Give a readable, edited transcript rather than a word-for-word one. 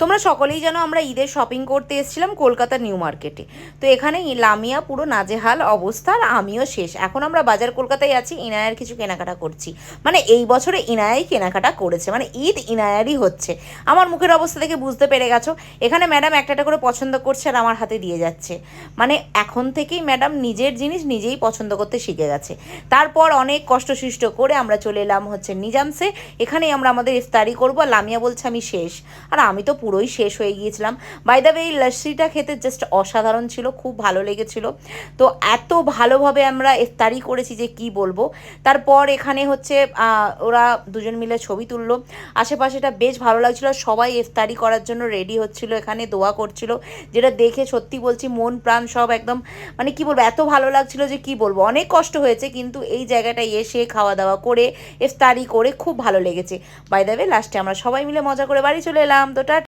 তোমরা সকলেই জানো আমরা ঈদের শপিং করতে এসেছিলাম কলকাতা নিউ মার্কেটে। তো এখানে লামিয়া পুরো নাজেহাল অবস্থা, আর আমিও শেষ। এখন আমরা বাজার কলকাতায় আছি, ইনায়ার কিছু কেনাকাটা করছি। মানে এই বছরে ইনায়াই কেনাকাটা করেছে, মানে ঈদ ইনায়ারই হচ্ছে। আমার মুখের অবস্থা দেখে বুঝতে পেরে গেছো। এখানে ম্যাডাম একটা একটা করে পছন্দ করছে আর আমার হাতে দিয়ে যাচ্ছে। মানে এখন থেকেই ম্যাডাম নিজের জিনিস নিজেই পছন্দ করতে শিখে গেছে। তারপর অনেক কষ্টসৃষ্ট করে আমরা চলে এলাম হচ্ছে নিজামসে। এখানেই আমরা আমাদের ইফতারি করবো। লামিয়া বলছে আমি শেষ, আর আমি তো পুরোই শেষ হয়ে গিয়েছিলাম। বাই দ্য ওয়ে এই লস্যিটা খেতে জাস্ট অসাধারণ ছিল, খুব ভালো লেগেছিল। তো এত ভালোভাবে আমরা ইফতারি করেছি যে কি বলবো। তারপর এখানে হচ্ছে ওরা দুজন মিলে ছবি তুললো। আশেপাশেটা বেশ ভালো লাগছিল, সবাই ইফতারি করার জন্য রেডি হচ্ছিল, এখানে দোয়া করছিল, যেটা দেখে সত্যি বলছি মন প্রাণ সব একদম, মানে কি বলবো, এত ভালো লাগছিল যে কি বলবো। অনেক কষ্ট হয়েছে, কিন্তু এই জায়গাটায় এসে খাওয়া দাওয়া করে ইফতারি করে খুব ভালো লেগেছে। বাই দ্য ওয়ে লাস্টে আমরা সবাই মিলে মজা করে বাড়ি চলে এলাম। তো